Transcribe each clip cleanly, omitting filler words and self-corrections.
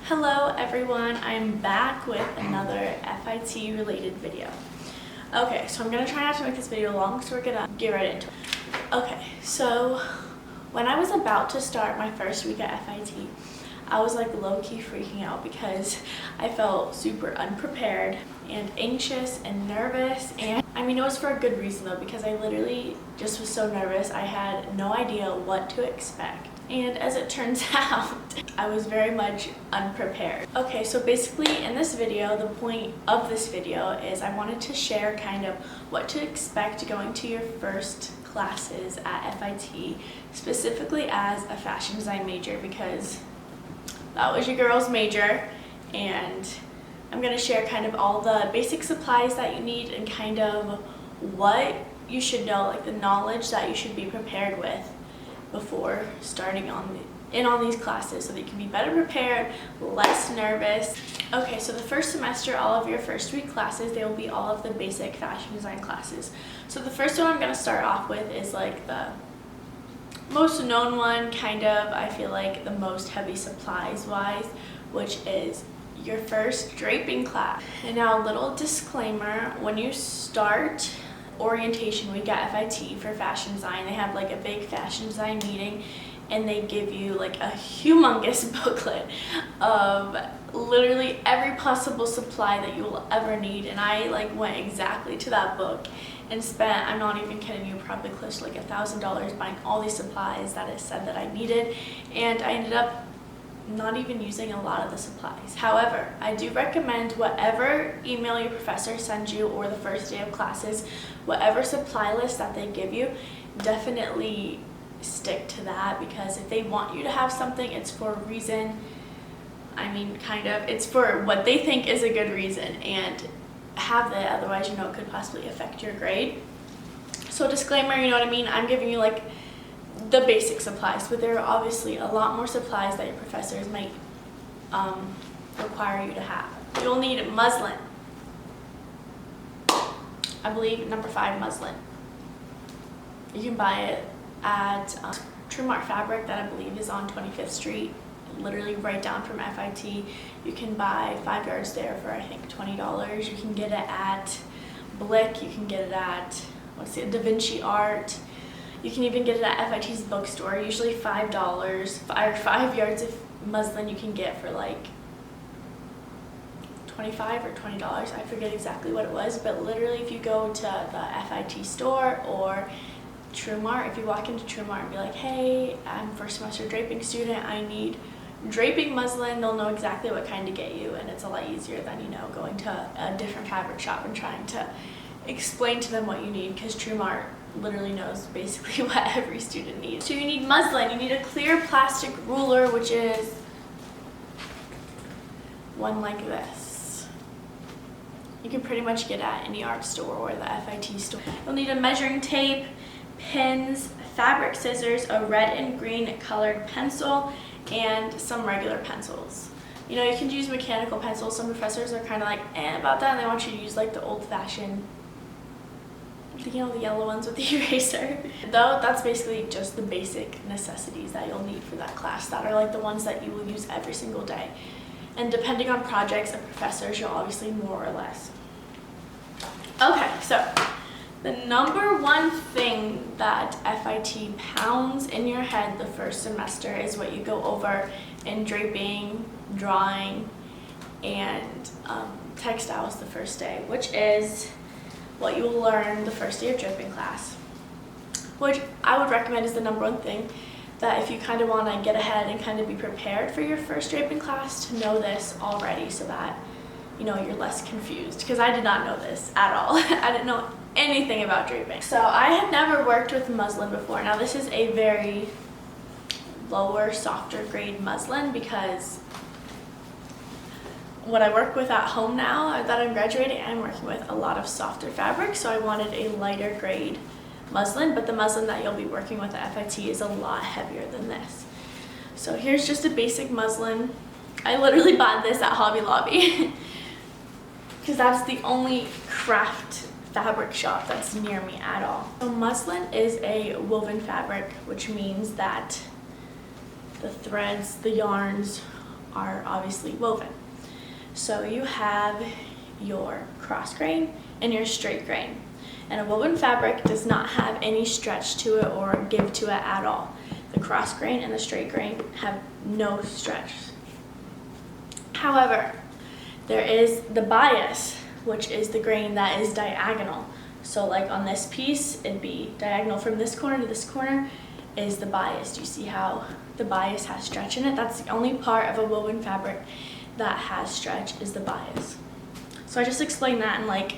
Hello everyone, I'm back with another FIT related video. Okay, so I'm going to try not to make this video long, so we're going to get right into it. Okay, so when I was about to start my first week at FIT, I was like low-key freaking out because I felt super unprepared and anxious and nervous. And I mean, it was for a good reason though, because I literally just was so nervous. I had no idea what to expect. And as it turns out, I was very much unprepared. Okay, so basically in this video, the point of this video is I wanted to share kind of what to expect going to your first classes at FIT, specifically as a fashion design major, because that was your girl's major. And I'm gonna share kind of all the basic supplies that you need and kind of what you should know, like the knowledge that you should be prepared with before starting on these classes, so that you can be better prepared, less nervous. Okay, so the first semester, all of your first week classes, they will be all of the basic fashion design classes. So the first one I'm going to start off with is like the most known one, kind of, I feel like the most heavy supplies wise, which is your first draping class. And now a little disclaimer, when you start orientation week at FIT for fashion design, they have like a big fashion design meeting and they give you like a humongous booklet of literally every possible supply that you will ever need. And I like went exactly to that book and spent, I'm not even kidding you, probably close to like $1,000 buying all these supplies that it said that I needed, and I ended up not even using a lot of the supplies. However, I do recommend whatever email your professor sends you or the first day of classes, whatever supply list that they give you, definitely stick to that, because if they want you to have something, it's for a reason. I mean, kind of, it's for what they think is a good reason, and have that, otherwise, you know, it could possibly affect your grade. So disclaimer, you know what I mean? I'm giving you like the basic supplies, but there are obviously a lot more supplies that your professors might require you to have. You'll need muslin. I believe number 5 muslin. You can buy it at True Fabric, that I believe is on 25th Street, literally right down from FIT. You can buy 5 yards there for I think $20. You can get it at Blick. You can get it at Da Vinci Art. You can even get it at FIT's bookstore, usually $5, or 5 yards of muslin you can get for like $25 or $20. I forget exactly what it was, but literally if you go to the FIT store or True Mart, if you walk into True Mart and be like, hey, I'm first semester draping student, I need draping muslin, they'll know exactly what kind to get you, and it's a lot easier than, you know, going to a different fabric shop and trying to explain to them what you need, because True Mart literally knows basically what every student needs. So you need muslin, you need a clear plastic ruler, which is one like this. You can pretty much get at any art store or the FIT store. You'll need a measuring tape, pins, fabric scissors, a red and green colored pencil, and some regular pencils. You know, you can use mechanical pencils. Some professors are kind of like about that, and they want you to use like the old-fashioned, you know, the yellow ones with the eraser. Though that's basically just the basic necessities that you'll need for that class, that are like the ones that you will use every single day. And depending on projects and professors, you'll obviously more or less. Okay, so the number one thing that FIT pounds in your head the first semester is what you go over in draping, drawing, and textiles the first day, which is what you will learn the first day of draping class, which I would recommend is the number one thing, that if you kind of want to get ahead and kind of be prepared for your first draping class, to know this already so that, you know, you're less confused, because I did not know this at all. I didn't know anything about draping. So I had never worked with muslin before. Now this is a very lower, softer grade muslin, because what I work with at home now that I'm graduating, I'm working with a lot of softer fabric, so I wanted a lighter grade muslin, but the muslin that you'll be working with at FIT is a lot heavier than this. So here's just a basic muslin. I literally bought this at Hobby Lobby because that's the only craft fabric shop that's near me at all. So muslin is a woven fabric, which means that the threads, the yarns are obviously woven. So you have your cross grain and your straight grain. And a woven fabric does not have any stretch to it or give to it at all. The cross grain and the straight grain have no stretch. However, there is the bias, which is the grain that is diagonal. So like on this piece, it'd be diagonal from this corner to this corner is the bias. Do you see how the bias has stretch in it? That's the only part of a woven fabric that has stretch, is the bias. So I just explained that in like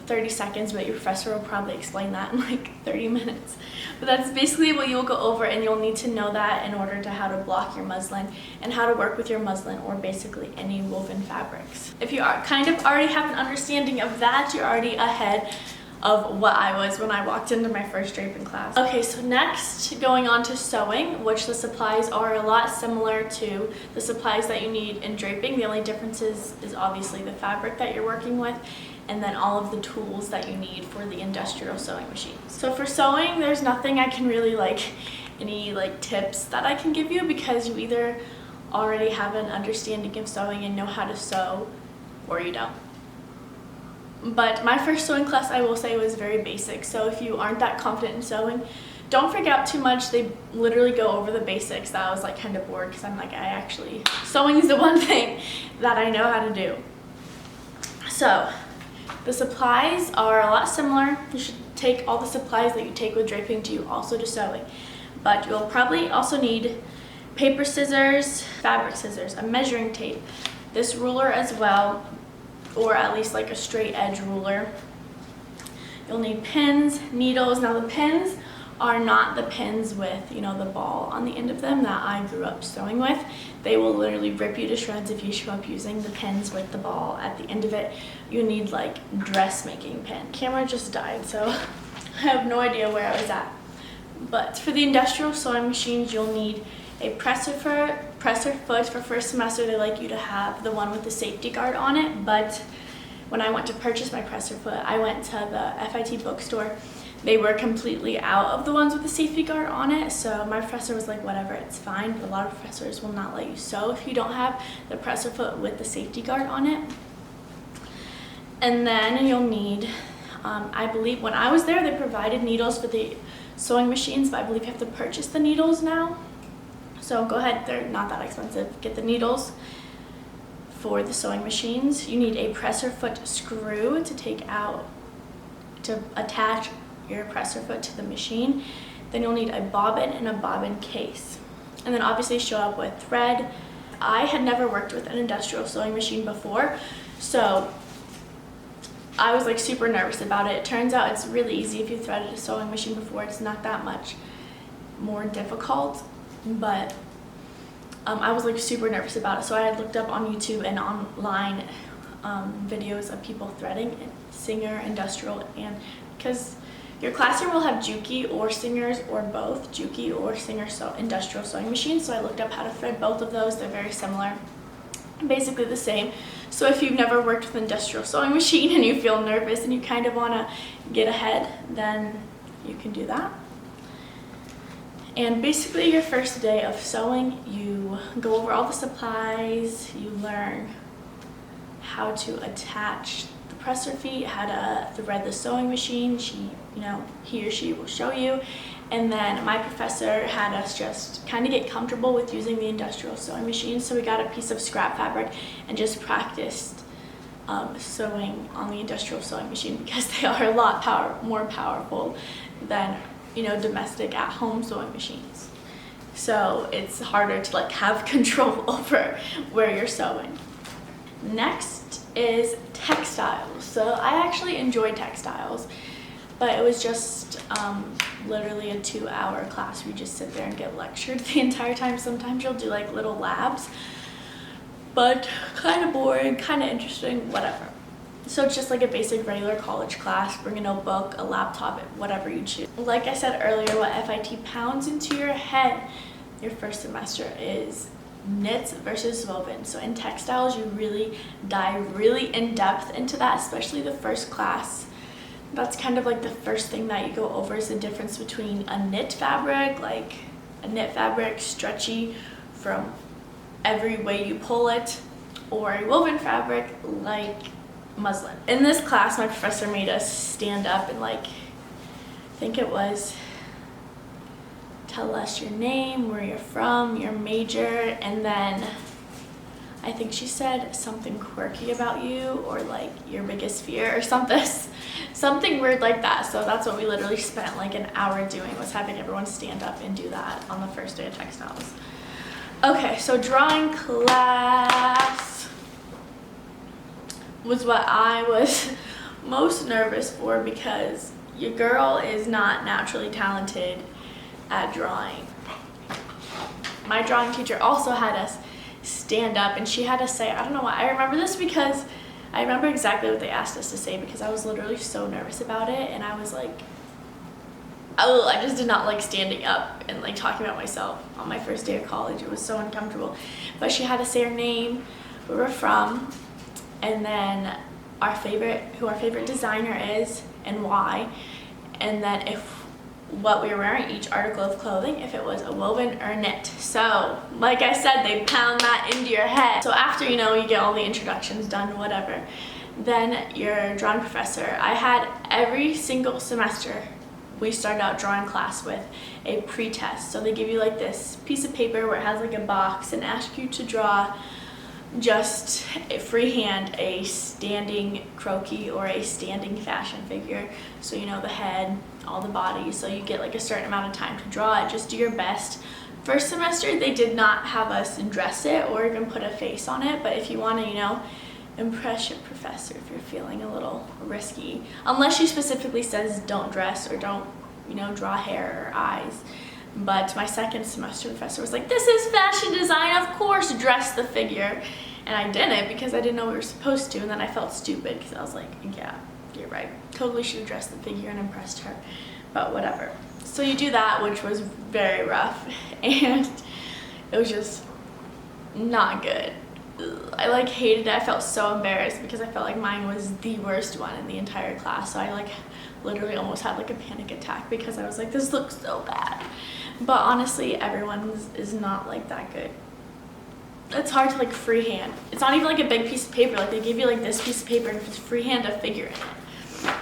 30 seconds, but your professor will probably explain that in like 30 minutes. But that's basically what you'll go over, and you'll need to know that in order to how to block your muslin and how to work with your muslin or basically any woven fabrics. If you are kind of already have an understanding of that, you're already ahead of what I was when I walked into my first draping class. Okay, so next, going on to sewing, which the supplies are a lot similar to the supplies that you need in draping. The only difference is obviously the fabric that you're working with, and then all of the tools that you need for the industrial sewing machines. So for sewing, there's nothing I can really any tips that I can give you, because you either already have an understanding of sewing and know how to sew, or you don't. But my first sewing class, I will say, was very basic. So if you aren't that confident in sewing, don't freak out too much. They literally go over the basics. That I was kind of bored, because I'm sewing is the one thing that I know how to do. So the supplies are a lot similar. You should take all the supplies that you take with draping to sewing. But you'll probably also need paper scissors, fabric scissors, a measuring tape, this ruler as well, or at least a straight edge ruler. You'll need pins, needles. Now the pins are not the pins with, the ball on the end of them that I grew up sewing with. They will literally rip you to shreds if you show up using the pins with the ball at the end of it. You need dressmaking pin. Camera just died, so I have no idea where I was at. But for the industrial sewing machines, you'll need a presser foot. For first semester, they like you to have the one with the safety guard on it, but when I went to purchase my presser foot, I went to the FIT bookstore. They were completely out of the ones with the safety guard on it, so my professor was like, whatever, it's fine. But a lot of professors will not let you sew if you don't have the presser foot with the safety guard on it. And then you'll need, I believe when I was there, they provided needles for the sewing machines, but I believe you have to purchase the needles now. So go ahead, they're not that expensive. Get the needles for the sewing machines. You need a presser foot screw to attach your presser foot to the machine. Then you'll need a bobbin and a bobbin case. And then obviously show up with thread. I had never worked with an industrial sewing machine before, so I was super nervous about it. It turns out it's really easy if you threaded a sewing machine before. It's not that much more difficult. But I was super nervous about it, so I had looked up on YouTube and online videos of people threading Singer industrial, and because your classroom will have Juki or Singers or both Juki or Singer industrial sewing machines, so I looked up how to thread both of those. They're very similar, basically the same. So if you've never worked with an industrial sewing machine and you feel nervous and you kind of want to get ahead, then you can do that. And basically your first day of sewing, you go over all the supplies, you learn how to attach the presser feet, how to thread the sewing machine. He or she will show you. And then my professor had us just kind of get comfortable with using the industrial sewing machine. So we got a piece of scrap fabric and just practiced sewing on the industrial sewing machine, because they are a lot more powerful than domestic at-home sewing machines. So it's harder to have control over where you're sewing. Next is textiles. So I actually enjoy textiles, but it was just literally a 2-hour class where you just sit there and get lectured the entire time. Sometimes you'll do little labs, but kind of boring, kind of interesting, whatever. So it's just a basic regular college class. Bring a notebook, a laptop, whatever you choose. Like I said earlier, what FIT pounds into your head your first semester is knits versus woven. So in textiles, you really dive really in depth into that, especially the first class. That's kind of the first thing that you go over, is the difference between a knit fabric, stretchy from every way you pull it, or a woven fabric like muslin. In this class, my professor made us stand up and like, I think it was, tell us your name, where you're from, your major, and then I think she said something quirky about you, or like your biggest fear or something weird like that. So that's what we literally spent like an hour doing, was having everyone stand up and do that on the first day of textiles. Okay, so drawing class was what I was most nervous for, because your girl is not naturally talented at drawing. My drawing teacher also had us stand up, and she had us say, I don't know why I remember this, because I remember exactly what they asked us to say, because I was literally so nervous about it, and I was like, oh, I just did not like standing up and like talking about myself on my first day of college. It was so uncomfortable. But she had to say her name, where we're from, and then who our favorite designer is and why, and then what we were wearing, each article of clothing, if it was a woven or knit. So like I said, they pound that into your head. So after, you know, you get all the introductions done, whatever, then your drawing professor, I had every single semester, we started out drawing class with a pre-test. So they give you like this piece of paper where it has like a box and ask you to draw just freehand a standing croquis or a standing fashion figure. So you know, the head, all the body, so you get like a certain amount of time to draw it. Just do your best. First semester they did not have us dress it or even put a face on it, but if you want to, you know, impress your professor, if you're feeling a little risky, unless she specifically says don't dress or don't, you know, draw hair or eyes. But my second semester professor was like, this is fashion design, of course dress the figure. And I didn't, because I didn't know we were supposed to, and then I felt stupid because I was like, yeah, you're right, totally should have dressed the figure and impressed her, but whatever. So you do that, which was very rough, and it was just not good. I like hated it. I felt so embarrassed because I felt like mine was the worst one in the entire class. So I like literally almost had like a panic attack because I was like, this looks so bad. But honestly, everyone's is not like that good. It's hard to like freehand. It's not even like a big piece of paper. Like they give you like this piece of paper and it's freehand a figure in it.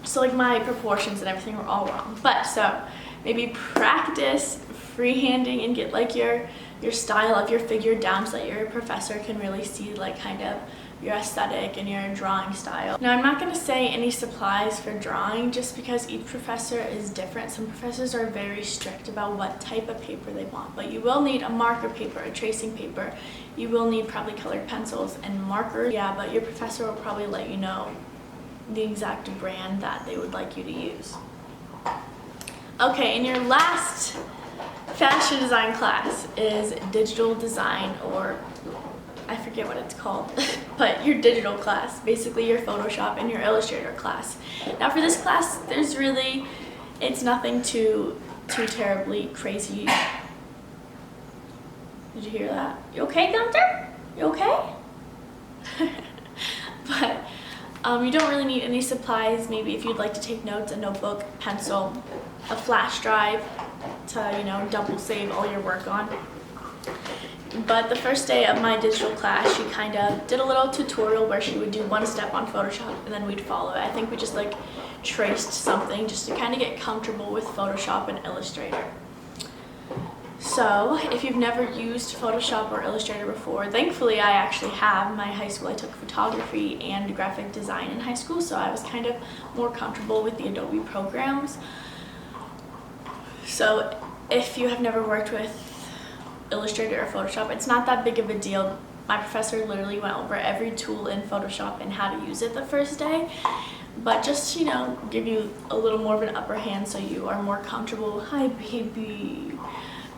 So like my proportions and everything were all wrong. But so maybe practice freehanding and get like your style of your figure down so that your professor can really see like kind of your aesthetic and your drawing style. Now I'm not going to say any supplies for drawing just because each professor is different. Some professors are very strict about what type of paper they want, but you will need a marker paper, a tracing paper. You will need probably colored pencils and markers. Yeah, but your professor will probably let you know the exact brand that they would like you to use. Okay, in your last fashion design class is digital design, or I forget what it's called, but your digital class, basically your Photoshop and your Illustrator class. Now for this class, it's nothing too terribly crazy. Did you hear that? You okay, Gunther? You okay? But you don't really need any supplies. Maybe if you'd like to take notes, a notebook, pencil, a flash drive to, you know, double save all your work on. But the first day of my digital class, she kind of did a little tutorial where she would do one step on Photoshop and then we'd follow it. I think we just like traced something just to kind of get comfortable with Photoshop and Illustrator. So if you've never used Photoshop or Illustrator before, thankfully I actually have. My high school, I took photography and graphic design in high school, so I was kind of more comfortable with the Adobe programs. So if you have never worked with Illustrator or Photoshop, it's not that big of a deal. My professor literally went over every tool in Photoshop and how to use it the first day, but just, you know, give you a little more of an upper hand so you are more comfortable, hi baby,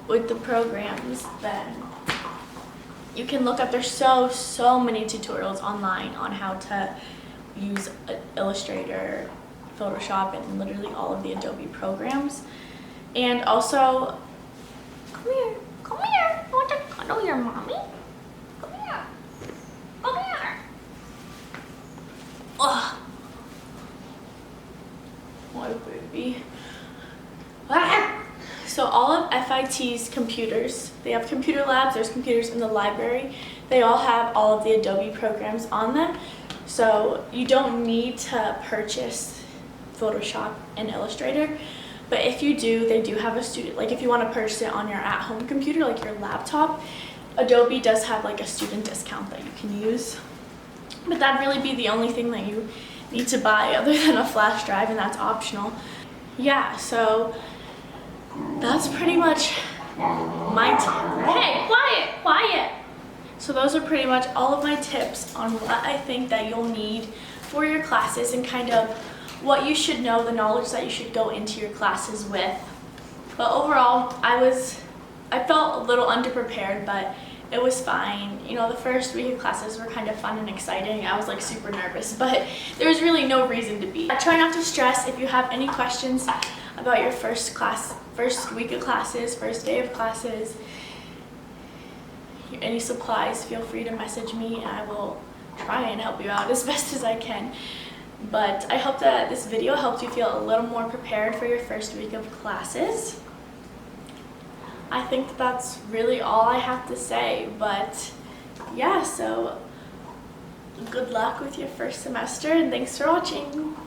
with the programs. Then you can look up, there's so many tutorials online on how to use Illustrator, Photoshop, and literally all of the Adobe programs. And also, come here, I want to cuddle your mommy. Come here, come here. Ugh. My baby. Ah. So all of FIT FIT's computers. They have computer labs, there's computers in the library. They all have all of the Adobe programs on them. So you don't need to purchase Photoshop and Illustrator. But if you do, they do have a student, like if you want to purchase it on your at-home computer, like your laptop, Adobe does have like a student discount that you can use. But that'd really be the only thing that you need to buy other than a flash drive, and that's optional. Yeah, so that's pretty much my Hey, quiet! So those are pretty much all of my tips on what I think that you'll need for your classes and kind of what you should know, the knowledge that you should go into your classes with. But overall, I felt a little underprepared, but it was fine. You know, the first week of classes were kind of fun and exciting. I was like super nervous, but there was really no reason to be. Try not to stress. If you have any questions about your first week of classes, first day of classes, any supplies, feel free to message me and I will try and help you out as best as I can. But I hope that this video helped you feel a little more prepared for your first week of classes. I think that's really all I have to say, but yeah, so good luck with your first semester and thanks for watching.